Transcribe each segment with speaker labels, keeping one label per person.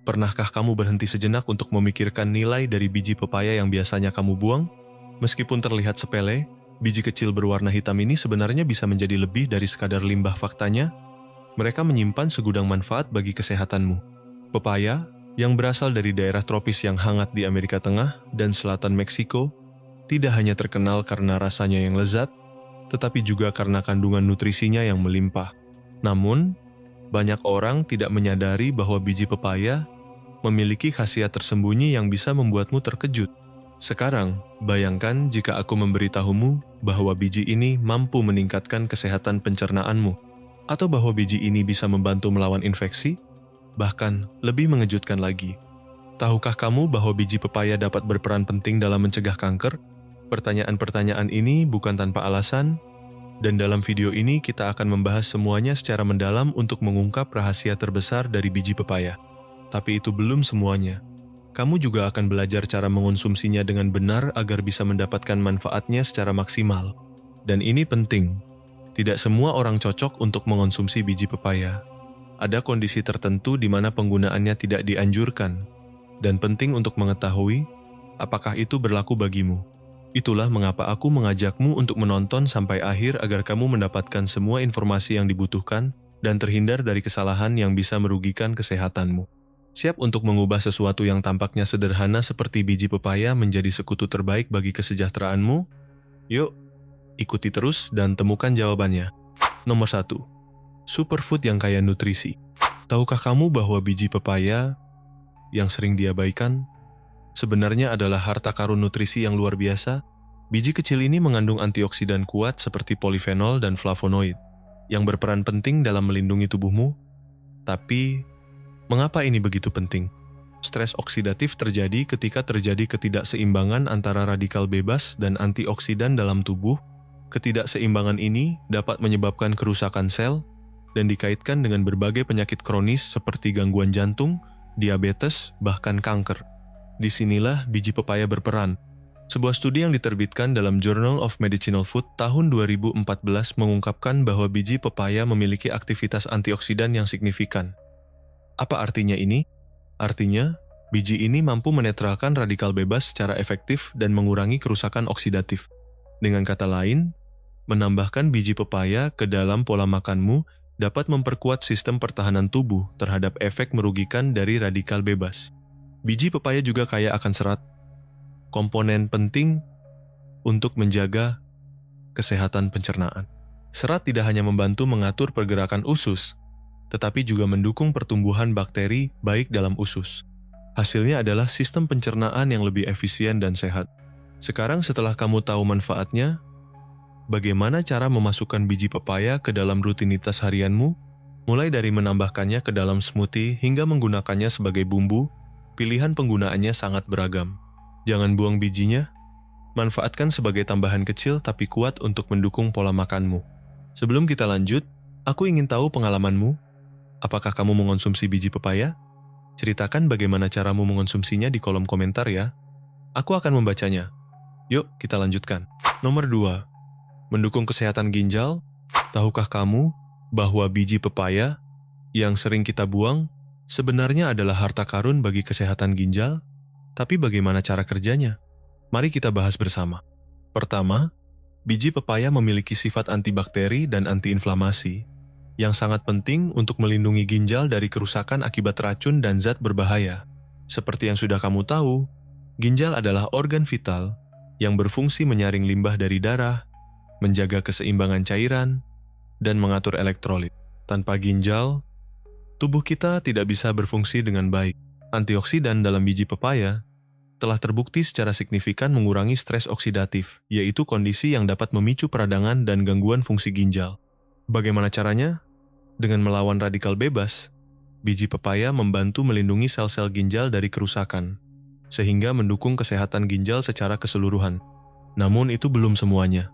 Speaker 1: Pernahkah kamu berhenti sejenak untuk memikirkan nilai dari biji pepaya yang biasanya kamu buang? Meskipun terlihat sepele, biji kecil berwarna hitam ini sebenarnya bisa menjadi lebih dari sekadar limbah. Faktanya, mereka menyimpan segudang manfaat bagi kesehatanmu. Pepaya, yang berasal dari daerah tropis yang hangat di Amerika Tengah dan Selatan Meksiko, tidak hanya terkenal karena rasanya yang lezat, tetapi juga karena kandungan nutrisinya yang melimpah. Namun, banyak orang tidak menyadari bahwa biji pepaya memiliki khasiat tersembunyi yang bisa membuatmu terkejut. Sekarang, bayangkan jika aku memberitahumu bahwa biji ini mampu meningkatkan kesehatan pencernaanmu, atau bahwa biji ini bisa membantu melawan infeksi. Bahkan, lebih mengejutkan lagi, tahukah kamu bahwa biji pepaya dapat berperan penting dalam mencegah kanker? Pertanyaan-pertanyaan ini bukan tanpa alasan, dan dalam video ini kita akan membahas semuanya secara mendalam untuk mengungkap rahasia terbesar dari biji pepaya. Tapi itu belum semuanya. Kamu juga akan belajar cara mengonsumsinya dengan benar agar bisa mendapatkan manfaatnya secara maksimal. Dan ini penting, tidak semua orang cocok untuk mengonsumsi biji pepaya. Ada kondisi tertentu di mana penggunaannya tidak dianjurkan, dan penting untuk mengetahui apakah itu berlaku bagimu. Itulah mengapa aku mengajakmu untuk menonton sampai akhir agar kamu mendapatkan semua informasi yang dibutuhkan dan terhindar dari kesalahan yang bisa merugikan kesehatanmu. Siap untuk mengubah sesuatu yang tampaknya sederhana seperti biji pepaya menjadi sekutu terbaik bagi kesejahteraanmu? Yuk, ikuti terus dan temukan jawabannya. Nomor 1. Superfood yang kaya nutrisi. Tahukah kamu bahwa biji pepaya yang sering diabaikan sebenarnya adalah harta karun nutrisi yang luar biasa? Biji kecil ini mengandung antioksidan kuat seperti polifenol dan flavonoid, yang berperan penting dalam melindungi tubuhmu. Tapi, mengapa ini begitu penting? Stres oksidatif terjadi ketika terjadi ketidakseimbangan antara radikal bebas dan antioksidan dalam tubuh. Ketidakseimbangan ini dapat menyebabkan kerusakan sel dan dikaitkan dengan berbagai penyakit kronis seperti gangguan jantung, diabetes, bahkan kanker. Disinilah biji pepaya berperan. Sebuah studi yang diterbitkan dalam Journal of Medicinal Food tahun 2014 mengungkapkan bahwa biji pepaya memiliki aktivitas antioksidan yang signifikan. Apa artinya ini? Artinya, biji ini mampu menetralkan radikal bebas secara efektif dan mengurangi kerusakan oksidatif. Dengan kata lain, menambahkan biji pepaya ke dalam pola makanmu dapat memperkuat sistem pertahanan tubuh terhadap efek merugikan dari radikal bebas. Biji pepaya juga kaya akan serat, komponen penting untuk menjaga kesehatan pencernaan. Serat tidak hanya membantu mengatur pergerakan usus, tetapi juga mendukung pertumbuhan bakteri baik dalam usus. Hasilnya adalah sistem pencernaan yang lebih efisien dan sehat. Sekarang setelah kamu tahu manfaatnya, bagaimana cara memasukkan biji pepaya ke dalam rutinitas harianmu? Mulai dari menambahkannya ke dalam smoothie hingga menggunakannya sebagai bumbu, pilihan penggunaannya sangat beragam. Jangan buang bijinya, manfaatkan sebagai tambahan kecil tapi kuat untuk mendukung pola makanmu. Sebelum kita lanjut, aku ingin tahu pengalamanmu. Apakah kamu mengonsumsi biji pepaya? Ceritakan bagaimana caramu mengonsumsinya di kolom komentar ya. Aku akan membacanya. Yuk, kita lanjutkan. Nomor 2. Mendukung kesehatan ginjal. Tahukah kamu bahwa biji pepaya yang sering kita buang sebenarnya adalah harta karun bagi kesehatan ginjal? Tapi bagaimana cara kerjanya? Mari kita bahas bersama. Pertama, biji pepaya memiliki sifat antibakteri dan antiinflamasi yang sangat penting untuk melindungi ginjal dari kerusakan akibat racun dan zat berbahaya. Seperti yang sudah kamu tahu, ginjal adalah organ vital yang berfungsi menyaring limbah dari darah, menjaga keseimbangan cairan, dan mengatur elektrolit. Tanpa ginjal, tubuh kita tidak bisa berfungsi dengan baik. Antioksidan dalam biji pepaya telah terbukti secara signifikan mengurangi stres oksidatif, yaitu kondisi yang dapat memicu peradangan dan gangguan fungsi ginjal. Bagaimana caranya? Dengan melawan radikal bebas, biji pepaya membantu melindungi sel-sel ginjal dari kerusakan, sehingga mendukung kesehatan ginjal secara keseluruhan. Namun itu belum semuanya.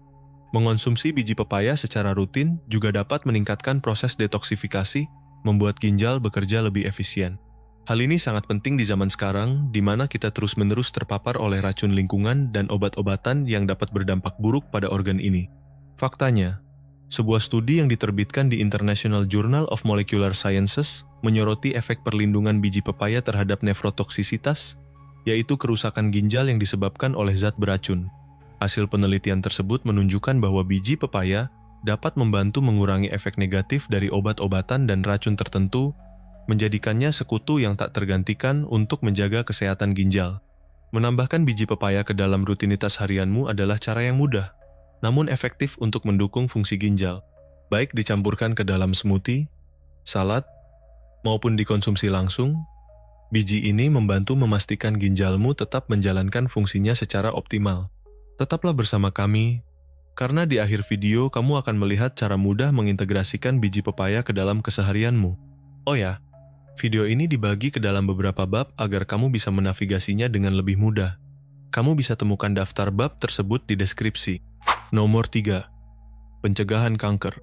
Speaker 1: Mengonsumsi biji pepaya secara rutin juga dapat meningkatkan proses detoksifikasi, membuat ginjal bekerja lebih efisien. Hal ini sangat penting di zaman sekarang, di mana kita terus-menerus terpapar oleh racun lingkungan dan obat-obatan yang dapat berdampak buruk pada organ ini. Faktanya, sebuah studi yang diterbitkan di International Journal of Molecular Sciences menyoroti efek perlindungan biji pepaya terhadap nefrotoksisitas, yaitu kerusakan ginjal yang disebabkan oleh zat beracun. Hasil penelitian tersebut menunjukkan bahwa biji pepaya dapat membantu mengurangi efek negatif dari obat-obatan dan racun tertentu, menjadikannya sekutu yang tak tergantikan untuk menjaga kesehatan ginjal. Menambahkan biji pepaya ke dalam rutinitas harianmu adalah cara yang mudah, namun efektif untuk mendukung fungsi ginjal, baik dicampurkan ke dalam smoothie, salad, maupun dikonsumsi langsung. Biji ini membantu memastikan ginjalmu tetap menjalankan fungsinya secara optimal. Tetaplah bersama kami, karena di akhir video kamu akan melihat cara mudah mengintegrasikan biji pepaya ke dalam keseharianmu. Oh ya, video ini dibagi ke dalam beberapa bab agar kamu bisa menavigasinya dengan lebih mudah. Kamu bisa temukan daftar bab tersebut di deskripsi. Nomor 3. Pencegahan kanker.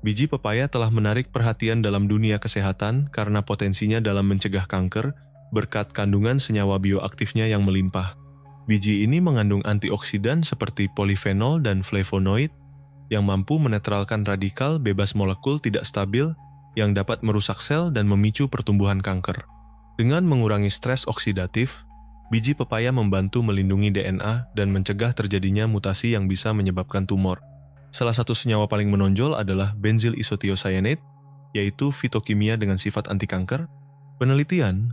Speaker 1: Biji pepaya telah menarik perhatian dalam dunia kesehatan karena potensinya dalam mencegah kanker berkat kandungan senyawa bioaktifnya yang melimpah. Biji ini mengandung antioksidan seperti polifenol dan flavonoid yang mampu menetralkan radikal bebas molekul tidak stabil yang dapat merusak sel dan memicu pertumbuhan kanker. Dengan mengurangi stres oksidatif, biji pepaya membantu melindungi DNA dan mencegah terjadinya mutasi yang bisa menyebabkan tumor. Salah satu senyawa paling menonjol adalah benzyl isothiocyanate, yaitu fitokimia dengan sifat anti kanker. Penelitian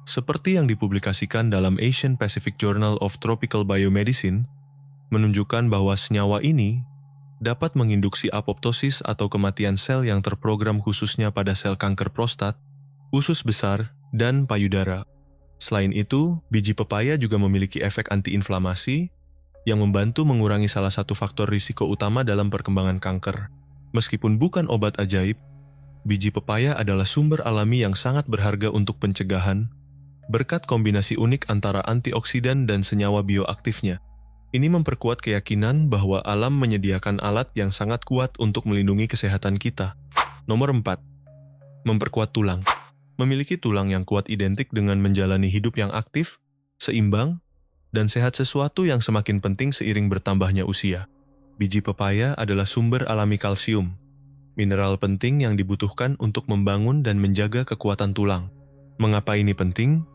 Speaker 1: seperti yang dipublikasikan dalam Asian Pacific Journal of Tropical Biomedicine menunjukkan bahwa senyawa ini dapat menginduksi apoptosis atau kematian sel yang terprogram khususnya pada sel kanker prostat, usus besar, dan payudara. Selain itu, biji pepaya juga memiliki efek antiinflamasi yang membantu mengurangi salah satu faktor risiko utama dalam perkembangan kanker. Meskipun bukan obat ajaib, biji pepaya adalah sumber alami yang sangat berharga untuk pencegahan, berkat kombinasi unik antara antioksidan dan senyawa bioaktifnya. Ini memperkuat keyakinan bahwa alam menyediakan alat yang sangat kuat untuk melindungi kesehatan kita. Nomor 4. Memperkuat tulang. Memiliki tulang yang kuat identik dengan menjalani hidup yang aktif, seimbang, dan sehat, sesuatu yang semakin penting seiring bertambahnya usia. Biji pepaya adalah sumber alami kalsium, mineral penting yang dibutuhkan untuk membangun dan menjaga kekuatan tulang. Mengapa ini penting?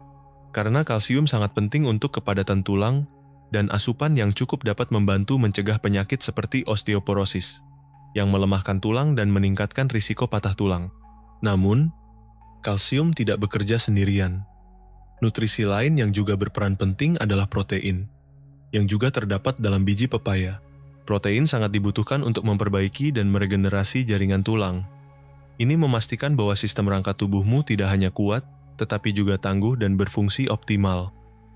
Speaker 1: Karena kalsium sangat penting untuk kepadatan tulang, dan asupan yang cukup dapat membantu mencegah penyakit seperti osteoporosis, yang melemahkan tulang dan meningkatkan risiko patah tulang. Namun, kalsium tidak bekerja sendirian. Nutrisi lain yang juga berperan penting adalah protein, yang juga terdapat dalam biji pepaya. Protein sangat dibutuhkan untuk memperbaiki dan meregenerasi jaringan tulang. Ini memastikan bahwa sistem rangka tubuhmu tidak hanya kuat, tetapi juga tangguh dan berfungsi optimal.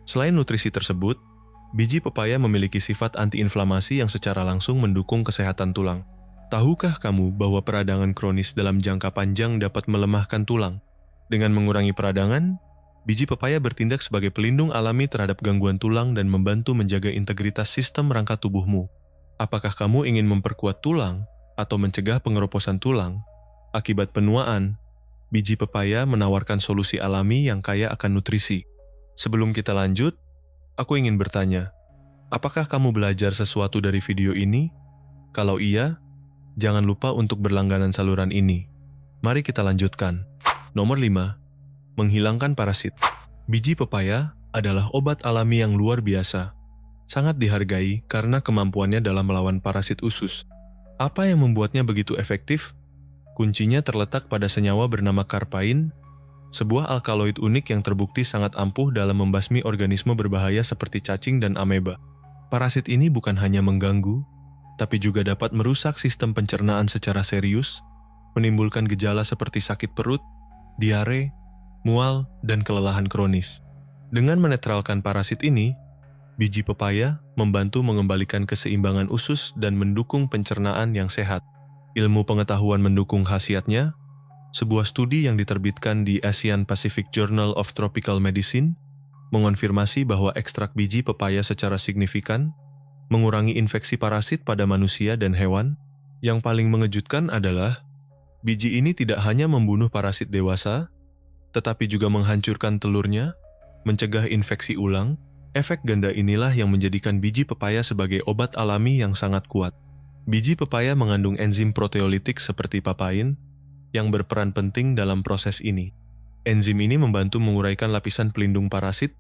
Speaker 1: Selain nutrisi tersebut, biji pepaya memiliki sifat antiinflamasi yang secara langsung mendukung kesehatan tulang. Tahukah kamu bahwa peradangan kronis dalam jangka panjang dapat melemahkan tulang? Dengan mengurangi peradangan, biji pepaya bertindak sebagai pelindung alami terhadap gangguan tulang dan membantu menjaga integritas sistem rangka tubuhmu. Apakah kamu ingin memperkuat tulang atau mencegah pengeroposan tulang? Akibat penuaan, biji pepaya menawarkan solusi alami yang kaya akan nutrisi. Sebelum kita lanjut, aku ingin bertanya, apakah kamu belajar sesuatu dari video ini? Kalau iya, jangan lupa untuk berlangganan saluran ini. Mari kita lanjutkan. Nomor 5. Menghilangkan parasit. Biji pepaya adalah obat alami yang luar biasa. Sangat dihargai karena kemampuannya dalam melawan parasit usus. Apa yang membuatnya begitu efektif? Kuncinya terletak pada senyawa bernama karpain, sebuah alkaloid unik yang terbukti sangat ampuh dalam membasmi organisme berbahaya seperti cacing dan ameba. Parasit ini bukan hanya mengganggu, tapi juga dapat merusak sistem pencernaan secara serius, menimbulkan gejala seperti sakit perut, diare, mual, dan kelelahan kronis. Dengan menetralkan parasit ini, biji pepaya membantu mengembalikan keseimbangan usus dan mendukung pencernaan yang sehat. Ilmu pengetahuan mendukung khasiatnya. Sebuah studi yang diterbitkan di Asian Pacific Journal of Tropical Medicine mengonfirmasi bahwa ekstrak biji pepaya secara signifikan mengurangi infeksi parasit pada manusia dan hewan. Yang paling mengejutkan adalah, biji ini tidak hanya membunuh parasit dewasa, tetapi juga menghancurkan telurnya, mencegah infeksi ulang. Efek ganda inilah yang menjadikan biji pepaya sebagai obat alami yang sangat kuat. Biji pepaya mengandung enzim proteolitik seperti papain, yang berperan penting dalam proses ini. Enzim ini membantu menguraikan lapisan pelindung parasit,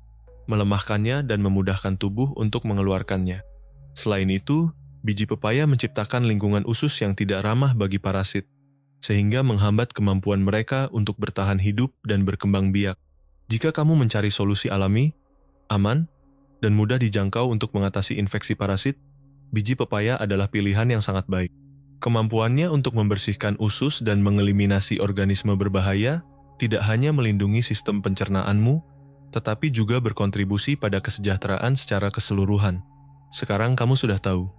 Speaker 1: melemahkannya dan memudahkan tubuh untuk mengeluarkannya. Selain itu, biji pepaya menciptakan lingkungan usus yang tidak ramah bagi parasit, sehingga menghambat kemampuan mereka untuk bertahan hidup dan berkembang biak. Jika kamu mencari solusi alami, aman, dan mudah dijangkau untuk mengatasi infeksi parasit, biji pepaya adalah pilihan yang sangat baik. Kemampuannya untuk membersihkan usus dan mengeliminasi organisme berbahaya tidak hanya melindungi sistem pencernaanmu, tetapi juga berkontribusi pada kesejahteraan secara keseluruhan. Sekarang kamu sudah tahu.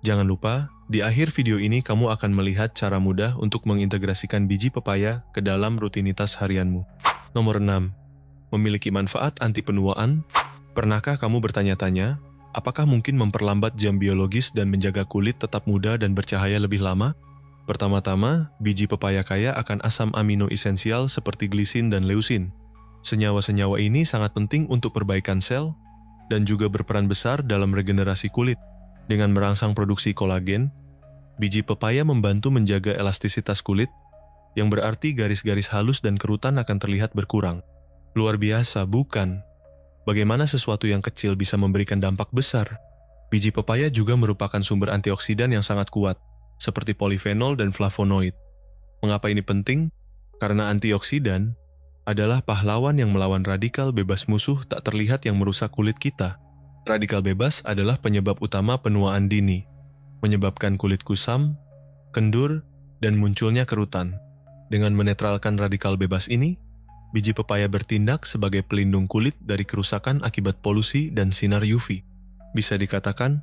Speaker 1: Jangan lupa, di akhir video ini kamu akan melihat cara mudah untuk mengintegrasikan biji pepaya ke dalam rutinitas harianmu. Nomor 6. Memiliki manfaat anti penuaan. Pernahkah kamu bertanya-tanya, apakah mungkin memperlambat jam biologis dan menjaga kulit tetap muda dan bercahaya lebih lama? Pertama-tama, biji pepaya kaya akan asam amino esensial seperti glisin dan leusin. Senyawa-senyawa ini sangat penting untuk perbaikan sel dan juga berperan besar dalam regenerasi kulit. Dengan merangsang produksi kolagen, biji pepaya membantu menjaga elastisitas kulit, yang berarti garis-garis halus dan kerutan akan terlihat berkurang. Luar biasa, bukan? Bagaimana sesuatu yang kecil bisa memberikan dampak besar? Biji pepaya juga merupakan sumber antioksidan yang sangat kuat, seperti polifenol dan flavonoid. Mengapa ini penting? Karena antioksidan adalah pahlawan yang melawan radikal bebas musuh tak terlihat yang merusak kulit kita. Radikal bebas adalah penyebab utama penuaan dini, menyebabkan kulit kusam, kendur, dan munculnya kerutan. Dengan menetralkan radikal bebas ini, biji pepaya bertindak sebagai pelindung kulit dari kerusakan akibat polusi dan sinar UV. Bisa dikatakan,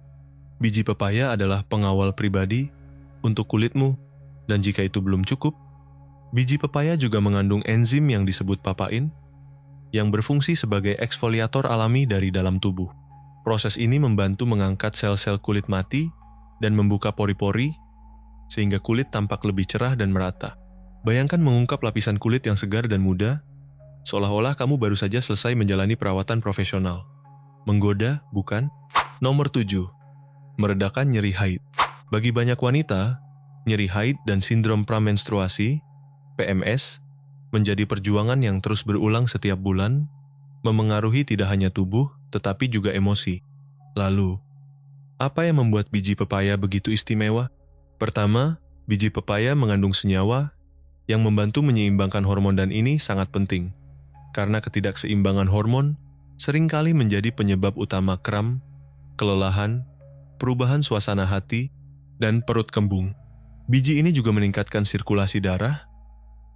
Speaker 1: biji pepaya adalah pengawal pribadi untuk kulitmu, dan jika itu belum cukup, biji pepaya juga mengandung enzim yang disebut papain, yang berfungsi sebagai eksfoliator alami dari dalam tubuh. Proses ini membantu mengangkat sel-sel kulit mati dan membuka pori-pori, sehingga kulit tampak lebih cerah dan merata. Bayangkan mengungkap lapisan kulit yang segar dan muda, seolah-olah kamu baru saja selesai menjalani perawatan profesional. Menggoda, bukan? Nomor 7. Meredakan nyeri haid. Bagi banyak wanita, nyeri haid dan sindrom pramenstruasi, PMS, menjadi perjuangan yang terus berulang setiap bulan, memengaruhi tidak hanya tubuh, tetapi juga emosi. Lalu, apa yang membuat biji pepaya begitu istimewa? Pertama, biji pepaya mengandung senyawa yang membantu menyeimbangkan hormon, dan ini sangat penting, karena ketidakseimbangan hormon seringkali menjadi penyebab utama kram, kelelahan, perubahan suasana hati, dan perut kembung. Biji ini juga meningkatkan sirkulasi darah,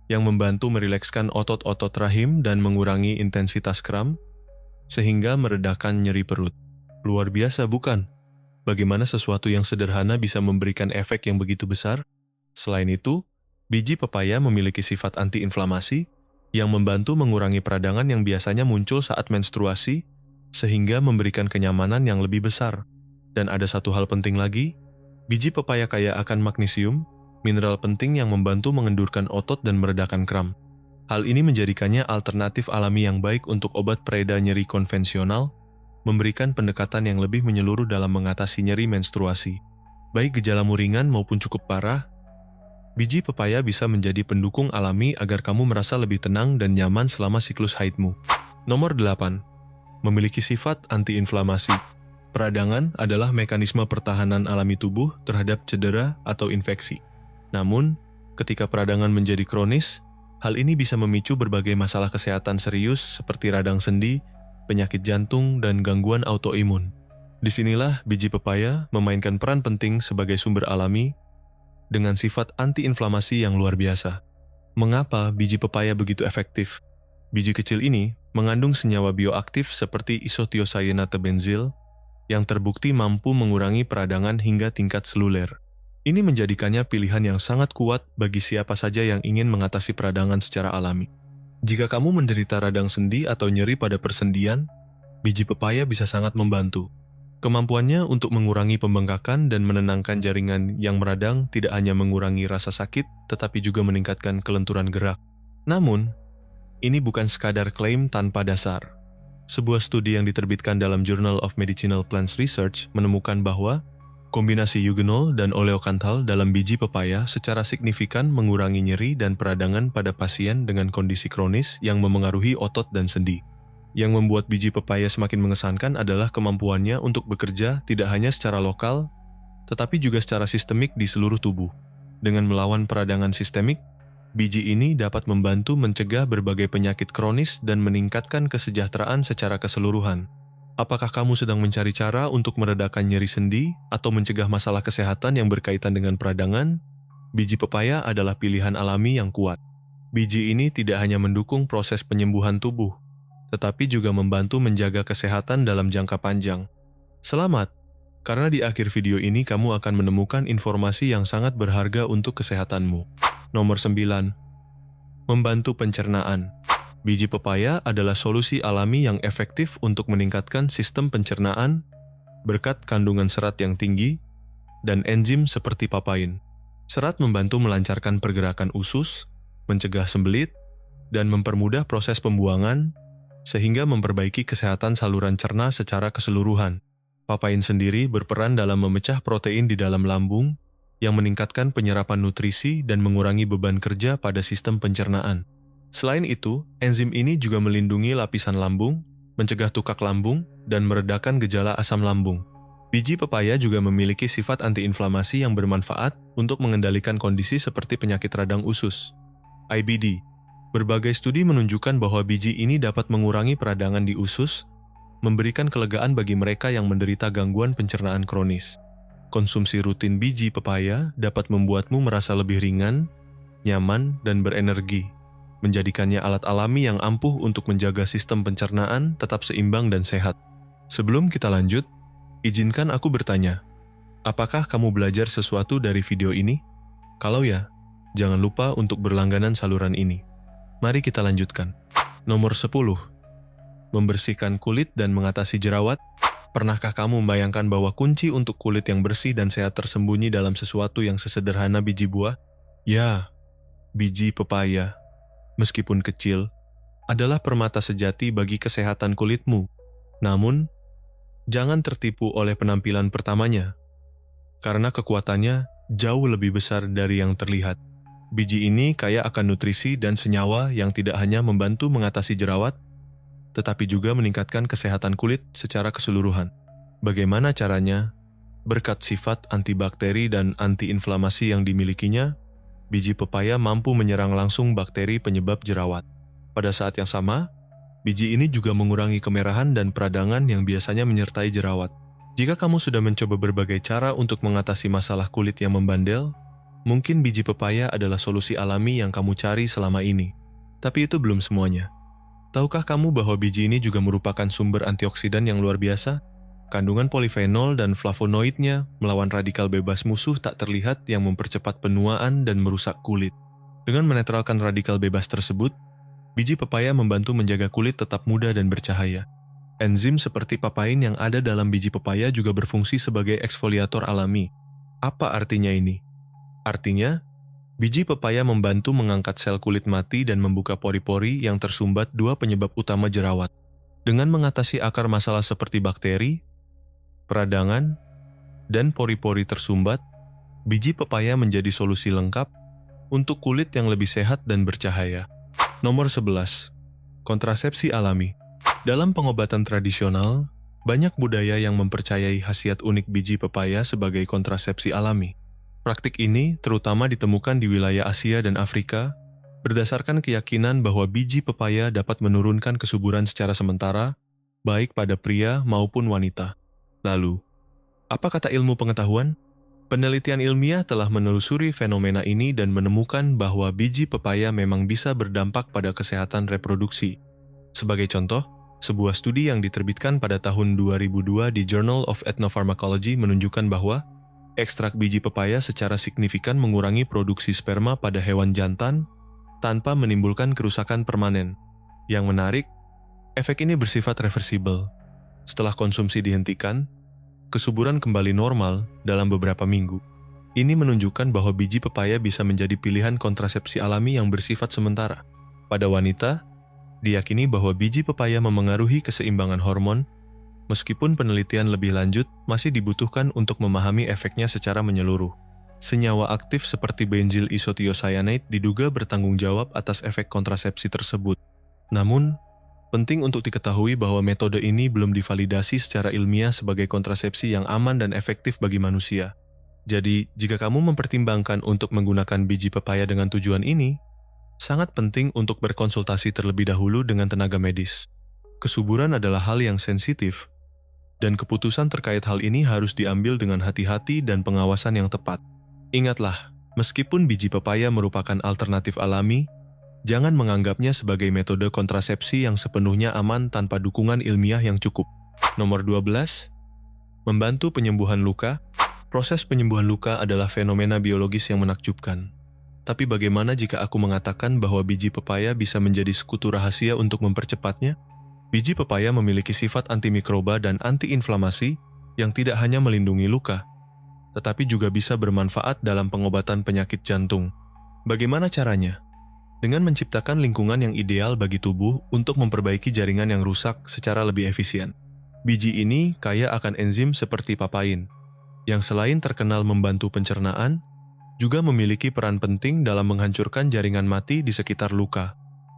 Speaker 1: yang membantu merilekskan otot-otot rahim dan mengurangi intensitas kram, sehingga meredakan nyeri perut. Luar biasa, bukan? Bagaimana sesuatu yang sederhana bisa memberikan efek yang begitu besar? Selain itu, biji pepaya memiliki sifat anti-inflamasi, yang membantu mengurangi peradangan yang biasanya muncul saat menstruasi, sehingga memberikan kenyamanan yang lebih besar. Dan ada satu hal penting lagi, biji pepaya kaya akan magnesium, mineral penting yang membantu mengendurkan otot dan meredakan kram. Hal ini menjadikannya alternatif alami yang baik untuk obat pereda nyeri konvensional, memberikan pendekatan yang lebih menyeluruh dalam mengatasi nyeri menstruasi. Baik gejalamu ringan maupun cukup parah, biji pepaya bisa menjadi pendukung alami agar kamu merasa lebih tenang dan nyaman selama siklus haidmu. Nomor 8. Memiliki sifat anti-inflamasi. Peradangan adalah mekanisme pertahanan alami tubuh terhadap cedera atau infeksi. Namun, ketika peradangan menjadi kronis, hal ini bisa memicu berbagai masalah kesehatan serius seperti radang sendi, penyakit jantung, dan gangguan autoimun. Disinilah biji pepaya memainkan peran penting sebagai sumber alami dengan sifat anti-inflamasi yang luar biasa. Mengapa biji pepaya begitu efektif? Biji kecil ini mengandung senyawa bioaktif seperti isothiocyanate benzil, yang terbukti mampu mengurangi peradangan hingga tingkat seluler. Ini menjadikannya pilihan yang sangat kuat bagi siapa saja yang ingin mengatasi peradangan secara alami. Jika kamu menderita radang sendi atau nyeri pada persendian, biji pepaya bisa sangat membantu. Kemampuannya untuk mengurangi pembengkakan dan menenangkan jaringan yang meradang tidak hanya mengurangi rasa sakit, tetapi juga meningkatkan kelenturan gerak. Namun, ini bukan sekadar klaim tanpa dasar. Sebuah studi yang diterbitkan dalam Journal of Medicinal Plants Research menemukan bahwa Kombinasi eugenol dan oleokanthal dalam biji pepaya secara signifikan mengurangi nyeri dan peradangan pada pasien dengan kondisi kronis yang memengaruhi otot dan sendi. Yang membuat biji pepaya semakin mengesankan adalah kemampuannya untuk bekerja tidak hanya secara lokal, tetapi juga secara sistemik di seluruh tubuh. Dengan melawan peradangan sistemik, biji ini dapat membantu mencegah berbagai penyakit kronis dan meningkatkan kesejahteraan secara keseluruhan. Apakah kamu sedang mencari cara untuk meredakan nyeri sendi atau mencegah masalah kesehatan yang berkaitan dengan peradangan? Biji pepaya adalah pilihan alami yang kuat. Biji ini tidak hanya mendukung proses penyembuhan tubuh, tetapi juga membantu menjaga kesehatan dalam jangka panjang. Selamat, karena di akhir video ini kamu akan menemukan informasi yang sangat berharga untuk kesehatanmu. Nomor 9. Membantu pencernaan. Biji pepaya adalah solusi alami yang efektif untuk meningkatkan sistem pencernaan berkat kandungan serat yang tinggi dan enzim seperti papain. Serat membantu melancarkan pergerakan usus, mencegah sembelit, dan mempermudah proses pembuangan sehingga memperbaiki kesehatan saluran cerna secara keseluruhan. Papain sendiri berperan dalam memecah protein di dalam lambung yang meningkatkan penyerapan nutrisi dan mengurangi beban kerja pada sistem pencernaan. Selain itu, enzim ini juga melindungi lapisan lambung, mencegah tukak lambung, dan meredakan gejala asam lambung. Biji pepaya juga memiliki sifat antiinflamasi yang bermanfaat untuk mengendalikan kondisi seperti penyakit radang usus, IBD. Berbagai studi menunjukkan bahwa biji ini dapat mengurangi peradangan di usus, memberikan kelegaan bagi mereka yang menderita gangguan pencernaan kronis. Konsumsi rutin biji pepaya dapat membuatmu merasa lebih ringan, nyaman, dan berenergi, menjadikannya alat alami yang ampuh untuk menjaga sistem pencernaan tetap seimbang dan sehat. Sebelum kita lanjut, izinkan aku bertanya, apakah kamu belajar sesuatu dari video ini? Kalau ya, jangan lupa untuk berlangganan saluran ini. Mari kita lanjutkan. Nomor 10. Membersihkan kulit dan mengatasi jerawat. Pernahkah kamu membayangkan bahwa kunci untuk kulit yang bersih dan sehat tersembunyi dalam sesuatu yang sesederhana biji buah? Ya, biji pepaya. Meskipun kecil, adalah permata sejati bagi kesehatan kulitmu. Namun, jangan tertipu oleh penampilan pertamanya, karena kekuatannya jauh lebih besar dari yang terlihat. Biji ini kaya akan nutrisi dan senyawa yang tidak hanya membantu mengatasi jerawat, tetapi juga meningkatkan kesehatan kulit secara keseluruhan. Bagaimana caranya? Berkat sifat antibakteri dan antiinflamasi yang dimilikinya, biji pepaya mampu menyerang langsung bakteri penyebab jerawat. Pada saat yang sama, biji ini juga mengurangi kemerahan dan peradangan yang biasanya menyertai jerawat. Jika kamu sudah mencoba berbagai cara untuk mengatasi masalah kulit yang membandel, mungkin biji pepaya adalah solusi alami yang kamu cari selama ini. Tapi itu belum semuanya. Tahukah kamu bahwa biji ini juga merupakan sumber antioksidan yang luar biasa? Kandungan polifenol dan flavonoidnya melawan radikal bebas musuh tak terlihat yang mempercepat penuaan dan merusak kulit. Dengan menetralkan radikal bebas tersebut, biji pepaya membantu menjaga kulit tetap muda dan bercahaya. Enzim seperti papain yang ada dalam biji pepaya juga berfungsi sebagai eksfoliator alami. Apa artinya ini? Artinya, biji pepaya membantu mengangkat sel kulit mati dan membuka pori-pori yang tersumbat dua penyebab utama jerawat. Dengan mengatasi akar masalah seperti bakteri, peradangan, dan pori-pori tersumbat, biji pepaya menjadi solusi lengkap untuk kulit yang lebih sehat dan bercahaya. Nomor 11. Kontrasepsi alami. Dalam pengobatan tradisional, banyak budaya yang mempercayai khasiat unik biji pepaya sebagai kontrasepsi alami. Praktik ini terutama ditemukan di wilayah Asia dan Afrika, berdasarkan keyakinan bahwa biji pepaya dapat menurunkan kesuburan secara sementara, baik pada pria maupun wanita. Lalu, apa kata ilmu pengetahuan? Penelitian ilmiah telah menelusuri fenomena ini dan menemukan bahwa biji pepaya memang bisa berdampak pada kesehatan reproduksi. Sebagai contoh, sebuah studi yang diterbitkan pada tahun 2002 di Journal of Ethnopharmacology menunjukkan bahwa ekstrak biji pepaya secara signifikan mengurangi produksi sperma pada hewan jantan tanpa menimbulkan kerusakan permanen. Yang menarik, efek ini bersifat reversibel. Setelah konsumsi dihentikan, kesuburan kembali normal dalam beberapa minggu. Ini menunjukkan bahwa biji pepaya bisa menjadi pilihan kontrasepsi alami yang bersifat sementara. Pada wanita, diyakini bahwa biji pepaya memengaruhi keseimbangan hormon Meskipun penelitian lebih lanjut masih dibutuhkan untuk memahami efeknya secara menyeluruh. Senyawa aktif seperti benzil isothiocyanate diduga bertanggung jawab atas efek kontrasepsi tersebut. Namun, penting untuk diketahui bahwa metode ini belum divalidasi secara ilmiah sebagai kontrasepsi yang aman dan efektif bagi manusia. Jadi, jika kamu mempertimbangkan untuk menggunakan biji pepaya dengan tujuan ini, sangat penting untuk berkonsultasi terlebih dahulu dengan tenaga medis. Kesuburan adalah hal yang sensitif, dan keputusan terkait hal ini harus diambil dengan hati-hati dan pengawasan yang tepat. Ingatlah, meskipun biji pepaya merupakan alternatif alami, jangan menganggapnya sebagai metode kontrasepsi yang sepenuhnya aman tanpa dukungan ilmiah yang cukup. Nomor 12. Membantu penyembuhan luka. Proses penyembuhan luka adalah fenomena biologis yang menakjubkan. Tapi bagaimana jika aku mengatakan bahwa biji pepaya bisa menjadi sekutu rahasia untuk mempercepatnya? Biji pepaya memiliki sifat antimikroba dan antiinflamasi yang tidak hanya melindungi luka, tetapi juga bisa bermanfaat dalam pengobatan penyakit jantung. Bagaimana caranya? Dengan menciptakan lingkungan yang ideal bagi tubuh untuk memperbaiki jaringan yang rusak secara lebih efisien. Biji ini kaya akan enzim seperti papain, yang selain terkenal membantu pencernaan, juga memiliki peran penting dalam menghancurkan jaringan mati di sekitar luka.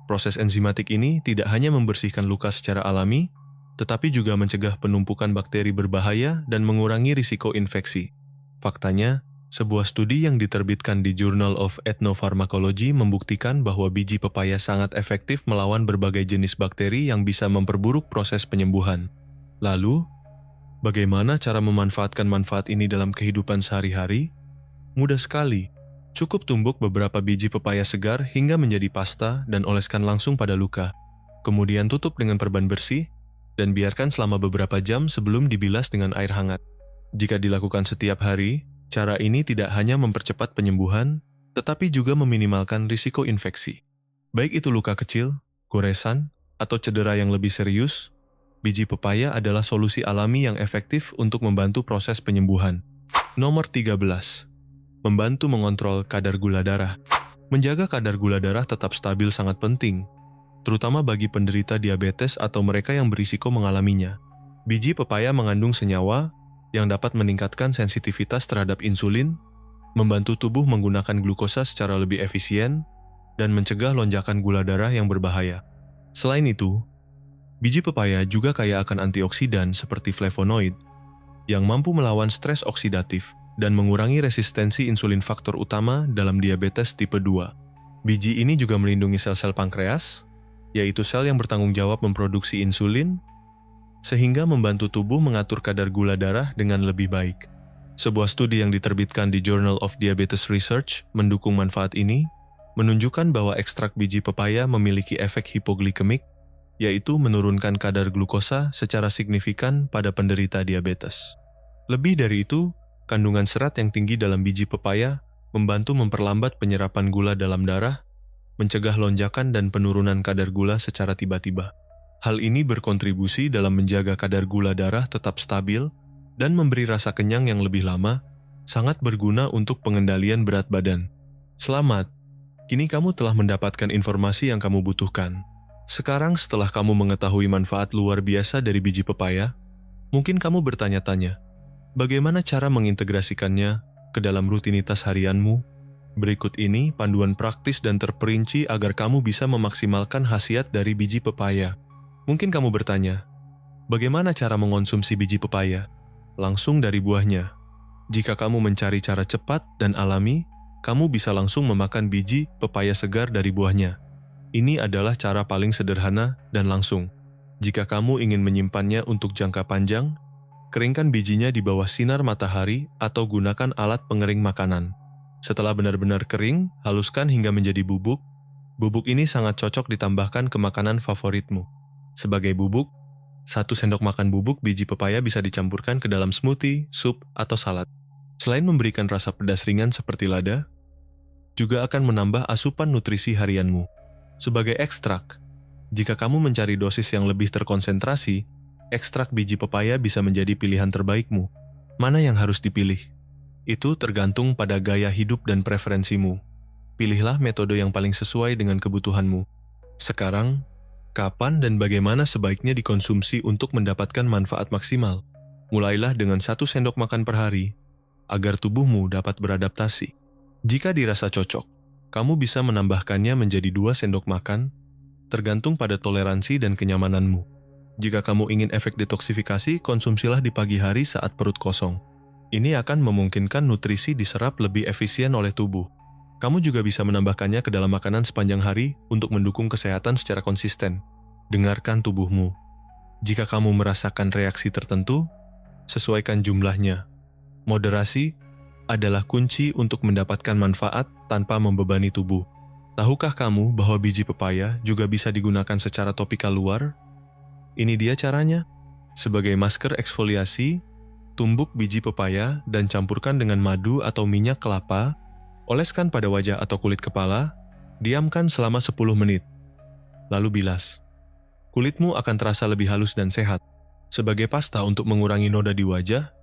Speaker 1: Proses enzimatik ini tidak hanya membersihkan luka secara alami, tetapi juga mencegah penumpukan bakteri berbahaya dan mengurangi risiko infeksi. Faktanya, sebuah studi yang diterbitkan di Journal of Ethnopharmacology membuktikan bahwa biji pepaya sangat efektif melawan berbagai jenis bakteri yang bisa memperburuk proses penyembuhan. Lalu, bagaimana cara memanfaatkan manfaat ini dalam kehidupan sehari-hari? Mudah sekali. Cukup tumbuk beberapa biji pepaya segar hingga menjadi pasta dan oleskan langsung pada luka. Kemudian tutup dengan perban bersih dan biarkan selama beberapa jam sebelum dibilas dengan air hangat. Jika dilakukan setiap hari, cara ini tidak hanya mempercepat penyembuhan, tetapi juga meminimalkan risiko infeksi. Baik itu luka kecil, goresan, atau cedera yang lebih serius, biji pepaya adalah solusi alami yang efektif untuk membantu proses penyembuhan. Nomor 13. Membantu mengontrol kadar gula darah. Menjaga kadar gula darah tetap stabil sangat penting, terutama bagi penderita diabetes atau mereka yang berisiko mengalaminya. Biji pepaya mengandung senyawa yang dapat meningkatkan sensitivitas terhadap insulin, membantu tubuh menggunakan glukosa secara lebih efisien, dan mencegah lonjakan gula darah yang berbahaya. Selain itu, biji pepaya juga kaya akan antioksidan seperti flavonoid, yang mampu melawan stres oksidatif dan mengurangi resistensi insulin faktor utama dalam diabetes tipe 2. Biji ini juga melindungi sel-sel pankreas, yaitu sel yang bertanggung jawab memproduksi insulin, sehingga membantu tubuh mengatur kadar gula darah dengan lebih baik. Sebuah studi yang diterbitkan di Journal of Diabetes Research mendukung manfaat ini, menunjukkan bahwa ekstrak biji pepaya memiliki efek hipoglikemik, yaitu menurunkan kadar glukosa secara signifikan pada penderita diabetes. Lebih dari itu, kandungan serat yang tinggi dalam biji pepaya membantu memperlambat penyerapan gula dalam darah, mencegah lonjakan dan penurunan kadar gula secara tiba-tiba. Hal ini berkontribusi dalam menjaga kadar gula darah tetap stabil dan memberi rasa kenyang yang lebih lama, sangat berguna untuk pengendalian berat badan. Selamat, kini kamu telah mendapatkan informasi yang kamu butuhkan. Sekarang setelah kamu mengetahui manfaat luar biasa dari biji pepaya, mungkin kamu bertanya-tanya, bagaimana cara mengintegrasikannya ke dalam rutinitas harianmu? Berikut ini panduan praktis dan terperinci agar kamu bisa memaksimalkan khasiat dari biji pepaya. Mungkin kamu bertanya, bagaimana cara mengonsumsi biji pepaya? Langsung dari buahnya. Jika kamu mencari cara cepat dan alami, kamu bisa langsung memakan biji pepaya segar dari buahnya. Ini adalah cara paling sederhana dan langsung. Jika kamu ingin menyimpannya untuk jangka panjang, keringkan bijinya di bawah sinar matahari atau gunakan alat pengering makanan. Setelah benar-benar kering, haluskan hingga menjadi bubuk. Bubuk ini sangat cocok ditambahkan ke makanan favoritmu. Sebagai bubuk, 1 sendok makan bubuk biji pepaya bisa dicampurkan ke dalam smoothie, sup, atau salad. Selain memberikan rasa pedas ringan seperti lada, juga akan menambah asupan nutrisi harianmu. Sebagai ekstrak, jika kamu mencari dosis yang lebih terkonsentrasi, ekstrak biji pepaya bisa menjadi pilihan terbaikmu. Mana yang harus dipilih? Itu tergantung pada gaya hidup dan preferensimu. Pilihlah metode yang paling sesuai dengan kebutuhanmu. Sekarang, Kapan dan bagaimana sebaiknya dikonsumsi untuk mendapatkan manfaat maksimal? Mulailah dengan 1 sendok makan per hari, agar tubuhmu dapat beradaptasi. Jika dirasa cocok, kamu bisa menambahkannya menjadi 2 sendok makan, tergantung pada toleransi dan kenyamananmu. Jika kamu ingin efek detoksifikasi, konsumsilah di pagi hari saat perut kosong. Ini akan memungkinkan nutrisi diserap lebih efisien oleh tubuh. Kamu juga bisa menambahkannya ke dalam makanan sepanjang hari untuk mendukung kesehatan secara konsisten. Dengarkan tubuhmu. Jika kamu merasakan reaksi tertentu, sesuaikan jumlahnya. Moderasi adalah kunci untuk mendapatkan manfaat tanpa membebani tubuh. Tahukah kamu bahwa biji pepaya juga bisa digunakan secara topikal luar? Ini dia caranya. Sebagai masker eksfoliasi, tumbuk biji pepaya dan campurkan dengan madu atau minyak kelapa, oleskan pada wajah atau kulit kepala, diamkan selama 10 menit. Lalu bilas. Kulitmu akan terasa lebih halus dan sehat. Sebagai pasta untuk mengurangi noda di wajah,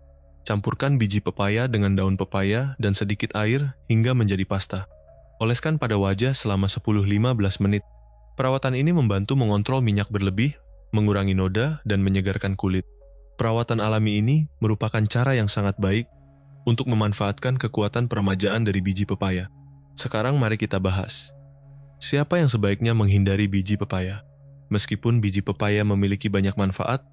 Speaker 1: campurkan biji pepaya dengan daun pepaya dan sedikit air hingga menjadi pasta. Oleskan pada wajah selama 10-15 menit. Perawatan ini membantu mengontrol minyak berlebih, mengurangi noda, dan menyegarkan kulit. Perawatan alami ini merupakan cara yang sangat baik untuk memanfaatkan kekuatan peremajaan dari biji pepaya. Sekarang mari kita bahas. Siapa yang sebaiknya menghindari biji pepaya? Meskipun biji pepaya memiliki banyak manfaat,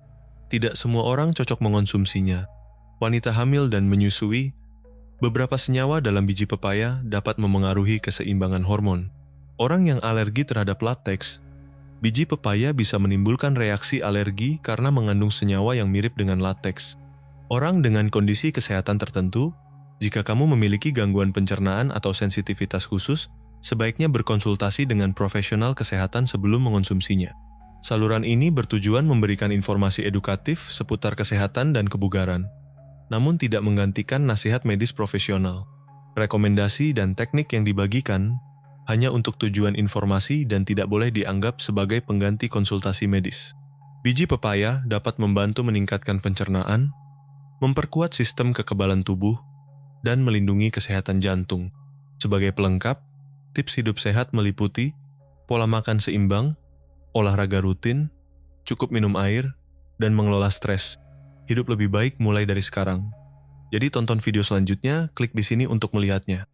Speaker 1: tidak semua orang cocok mengonsumsinya. Wanita hamil dan menyusui, beberapa senyawa dalam biji pepaya dapat memengaruhi keseimbangan hormon. Orang yang alergi terhadap lateks, biji pepaya bisa menimbulkan reaksi alergi karena mengandung senyawa yang mirip dengan lateks. Orang dengan kondisi kesehatan tertentu, jika kamu memiliki gangguan pencernaan atau sensitivitas khusus, sebaiknya berkonsultasi dengan profesional kesehatan sebelum mengonsumsinya. Saluran ini bertujuan memberikan informasi edukatif seputar kesehatan dan kebugaran, namun tidak menggantikan nasihat medis profesional. Rekomendasi dan teknik yang dibagikan hanya untuk tujuan informasi dan tidak boleh dianggap sebagai pengganti konsultasi medis. Biji pepaya dapat membantu meningkatkan pencernaan, memperkuat sistem kekebalan tubuh, dan melindungi kesehatan jantung. Sebagai pelengkap, tips hidup sehat meliputi pola makan seimbang, olahraga rutin, cukup minum air, dan mengelola stres. Hidup lebih baik mulai dari sekarang. Jadi tonton video selanjutnya, klik di sini untuk melihatnya.